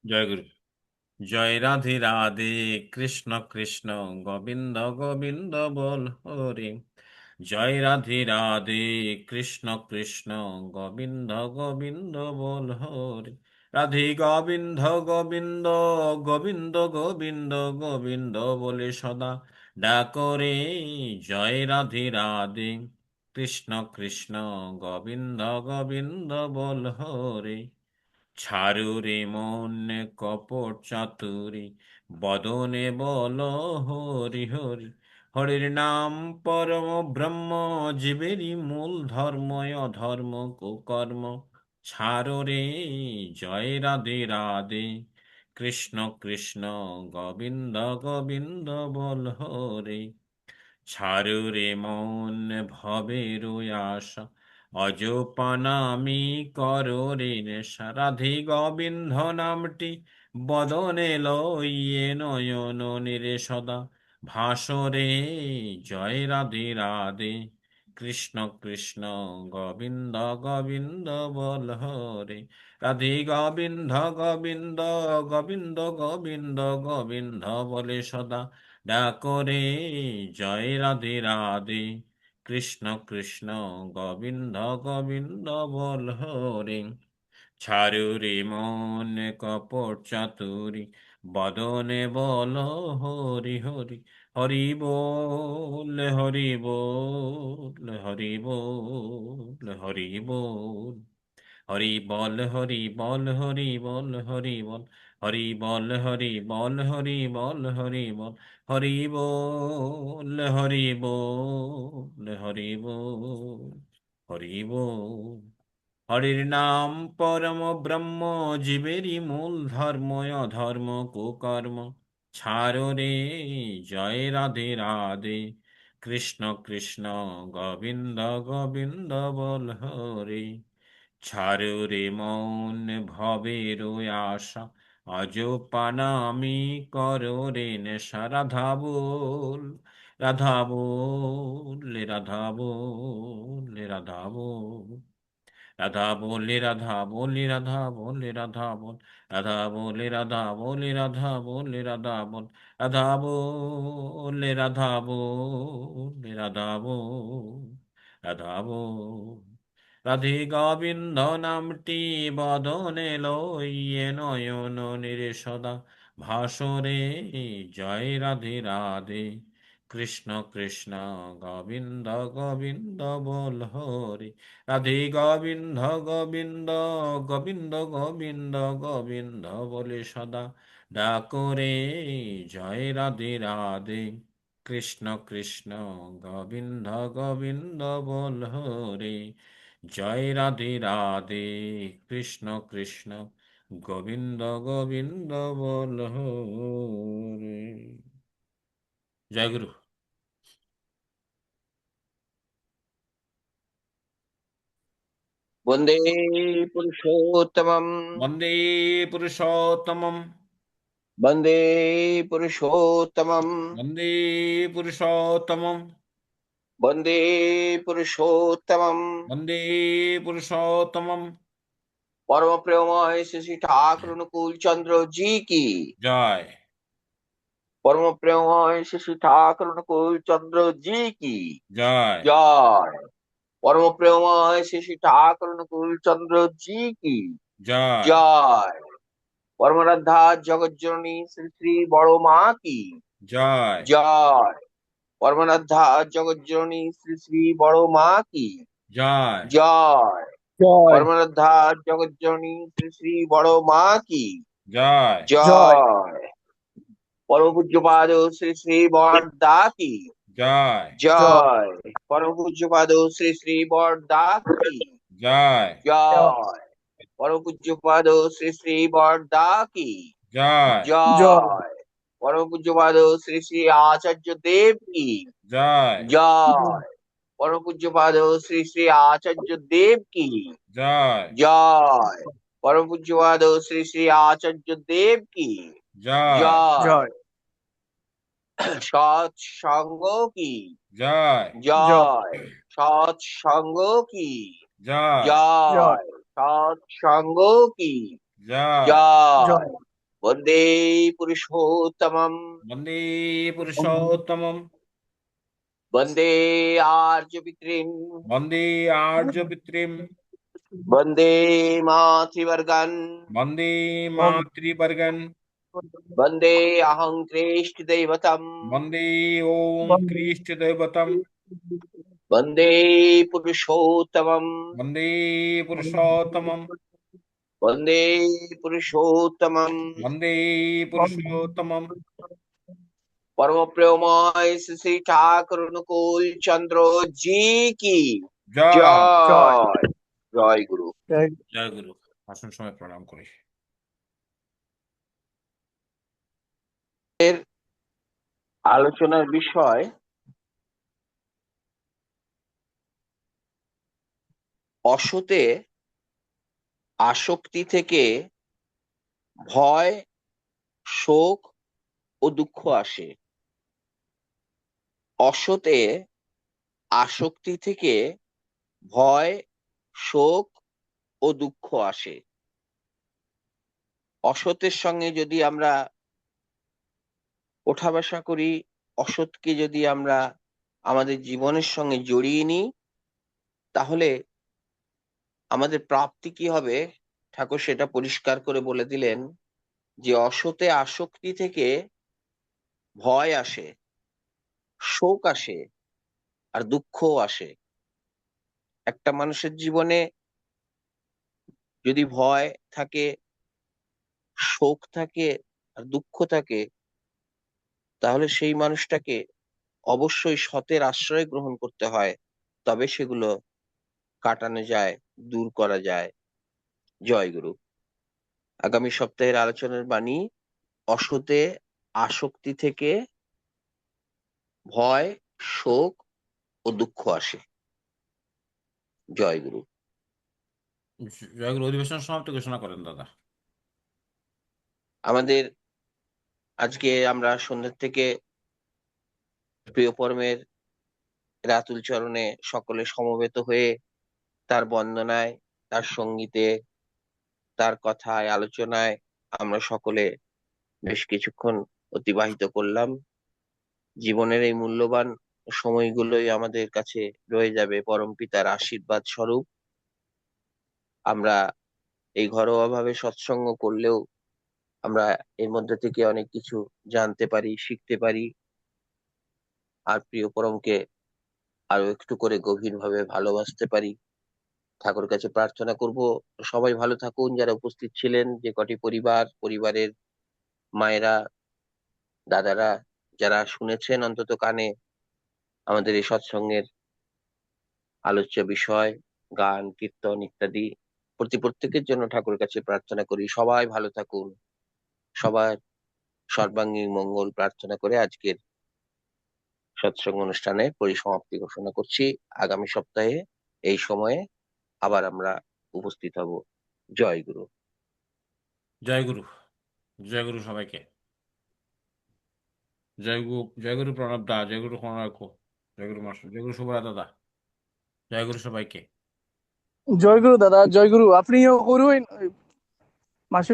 জয় গুরু। জয় রাধে রাধে, কৃষ্ণ কৃষ্ণ গোবিন্দ গোবিন্দ বল হরে। জয় রাধে রাধে, কৃষ্ণ কৃষ্ণ গোবিন্দ গোবিন্দ বল হরে। রাধে গোবিন্দ গোবিন্দ, গোবিন্দ গোবিন্দ গোবিন্দ বলে সদা ডাকরে। জয় রাধে রাধে, কৃষ্ণ কৃষ্ণ গোবিন্দ গোবিন্দ বল হরে। ছাড়ু রে মন কপট চাতুরি, বদনে বল হরি হরি। হরির নাম পরম ব্রহ্ম, জীবেরই মূল ধর্ময় অধর্ম কুকর্ম। ছাড়ো রে, জয় রাধে রাধে, কৃষ্ণ কৃষ্ণ গোবিন্দ গোবিন্দ বল হরে। ছাড়ো রে মন ভবের আশা, অজপানামি করো রে নেশা। রাধে গোবিন্দ নামটি বদনে লইয়ে নয়ন নিরে সদা ভাসরে। জয় রাধে রাধে, কৃষ্ণ কৃষ্ণ গোবিন্দ গোবিন্দ বল হরে। রাধে গোবিন্দ গোবিন্দ, গোবিন্দ গোবিন্দ গোবিন্দ বলে সদা ডাকরে। জয় রাধে রাধে, কৃষ্ণ কৃষ্ণ গোবিন্দ গোবিন্দ বল হরে। ছাড়ু রে মন কপট চাতুরি, বদনে বল হরি হরি। হরি বল হরি বল হরি বল হরি বল। হরি বল হরি বল হরি বল হরি বল। হরি বল হরি বল হরি বল হরি বল। হরি বল হরি বল হরি বল হরি বল। হরির নাম পরম ব্রহ্ম, জীবেরই মূল ধর্ম অধর্ম কুকর্ম। ছাড়ো রে, জয় রাধে রাধে, কৃষ্ণ কৃষ্ণ গোবিন্দ গোবিন্দ বল হরে। ছাড়ো রে মন ভবের আশা, অজ পানামি করো রে নেশা। রাধা বল, রাধা বল, রাধা বল, রাধা বল। রাধা বলে রাধা বলে রাধা বলে রাধা বল। রাধা বলে রাধা বলে রাধা বলে রাধা বল। রাধা বলে রাধা বলে রাধা বল, রাধা বল। রাধে গোবিন্দ নামটি বদনে লইয়ে নয়ন নিরে সদা ভাসরে। জয় রাধে রাধে, কৃষ্ণ কৃষ্ণ গোবিন্দ গোবিন্দ বল হরে। রাধে গোবিন্দ গোবিন্দ, গোবিন্দ গোবিন্দ গোবিন্দ বলে সদা ডাকরে। জয় রাধে রাধে, কৃষ্ণ কৃষ্ণ গোবিন্দ গোবিন্দ বল হরে। জয় রাধে রাধে, কৃষ্ণ কৃষ্ণ গোবিন্দ গোবিন্দ বল হরে। জয় গুরু। বন্দে পুরুষোত্তমম। বন্দে পুরুষোত্তমম। বন্দে পুরুষোত্তমম। বন্দে পুরুষোত্তমম। বন্দে পুরুষোত্তমম। বন্দে পুরুষোত্তমম। পরম প্রেমময় শ্রী শ্রী ঠাকুর অনুকূল চন্দ্র জি কি। জয় পরম প্রেমময় শ্রী শ্রী ঠাকুর অনুকূল চন্দ্র জি কি। জয় জয়। পরম প্রেমময় শ্রী শ্রী ঠাকুর অনুকূল চন্দ্র জি কি। জয় জয়। পরমরাধ্যা জগজ্জননী শ্রী শ্রী বড় মা কি। জয় জয়। পরমারাধ্যা জগজ্জননী শ্রী শ্রী বড় মা কি। জয় জয়। জয় পরমারাধ্যা জগজ্জননী শ্রী শ্রী বড় মা কি। জয় জয় জয়। পরম পূজ্যপাদ শ্রী শ্রী বরদা কি। জয় জয় জয়। পরম পূজ্যপাদ শ্রী শ্রী বরদা কি। জয় জয়। পরম পূজ্যপাদ শ্রী শ্রী বরদা কি। জয় জয় জয়। পরম পূজ্যপাদ শ্রী শ্রী আচার্য দেব কি। জয় জয়। পরম পূজ্যপাদ শ্রী শ্রী আচার্য দেব কি। জয় জয়। পরম পূজ্যপাদ শ্রী শ্রী আচার্য দেব কি। জয় জয়। জয় সৎসঙ্গ কি। জয় জয় জয়। সৎসঙ্গ কি। জয় জয় জয়। সৎসঙ্গ কি। জয় জয়। জয় वन्दे पुरुषोत्तमम् वन्दे पुरुषोत्तमम् वन्दे आर्यपितॄन् वन्दे आर्यपितॄन् वन्दे मातृवर्गान् वन्दे मातृवर्गन् वन्दे अहं कृष्णदैवतम् वन्दे ॐ कृष्णदैवतम् वन्दे पुरुषोत्तमम् वन्दे पुरुषोत्तमम् वन्दे पुरुषोत्तमम् वन्दे पुरुषोत्तमम् परम प्रेममय श्री श्री ठाकुर अनुकूल चंद्र जी की জয় जय जय गुरु। জয় গুরু আসন সময় প্রণাম করি এর আলোচনার বিষয় অসতে আসক্তি থেকে ভয়, শোক ও দুঃখ আসে। অসতে আসক্তি থেকে ভয়, শোক ও দুঃখ আসে। অসতের সঙ্গে যদি আমরা ওঠা বসা করি, অসৎকে যদি আমরা আমাদের জীবনের সঙ্গে জড়িয়ে নিই, তাহলে আমাদের প্রাপ্তি কি হবে? ঠাকুর সেটা পরিষ্কার করে বলে দিলেন যে অসতে আসক্তি থেকে ভয় আসে, শোক আসে আর দুঃখও আসে। একটা মানুষের জীবনে যদি ভয় থাকে, শোক থাকে আর দুঃখ থাকে, তাহলে সেই মানুষটাকে অবশ্যই সতের আশ্রয় গ্রহণ করতে হয়, তবে সেগুলো কাটানো যায়, দূর করা যায়। জয় গুরু। আগামী সপ্তাহের আলোচনার বাণী অসতে আসক্তি থেকে ভয়, শোক ও দুঃখ আসে। জয় গুরু। জয় গুরু অধিবেশন সমাপ্ত ঘোষণা করেন দাদা আমাদের আজকে আমরা সন্ধ্যা থেকে প্রিয় পরমের রাতুল চরণে সকলে সমবেত হয়ে তার বন্দনায়, তার সঙ্গীতে, তার কথায়, আলোচনায় আমরা সকলে বেশ কিছুক্ষণ অতিবাহিত করলাম। জীবনের এই মূল্যবান সময়গুলোই আমাদের কাছে রয়ে যাবে পরম পিতার আশীর্বাদ স্বরূপ। আমরা এই ঘরোয়াভাবে সৎসঙ্গ করলেও আমরা এর মধ্যে থেকে অনেক কিছু জানতে পারি, শিখতে পারি, আর প্রিয় পরমকে আরো একটু করে গভীরভাবে ভালোবাসতে পারি। ঠাকুর কাছে প্রার্থনা করব সবাই ভালো থাকুন, যারা উপস্থিত ছিলেন, যে কটি পরিবারের মায়েরা, দাদারা, যারা শুনেছেন অন্তত কানে আমাদের এই সৎসঙ্গের আলোচ্য বিষয়, গান, কীর্তন ইত্যাদি, প্রত্যেকের জন্য ঠাকুরের কাছে প্রার্থনা করি সবাই ভালো থাকুন, সবার সর্বাঙ্গীন মঙ্গল প্রার্থনা করে আজকের সৎসঙ্গ অনুষ্ঠানে পরিসমাপ্তি ঘোষণা করছি। আগামী সপ্তাহে এই সময়ে আবার আমরা উপস্থিত হব। জয় গুরু। জয় গুরু জয় গুরু সবাইকে জয় গুরু প্রণব দা জয় গুরু প্রণব রাখো জয় গুরু মাস্টার জয় গুরু শুভরা দাদা জয় গুরু সবাইকে জয় গুরু দাদা, জয় গুরু। আপনিও করুন মাসে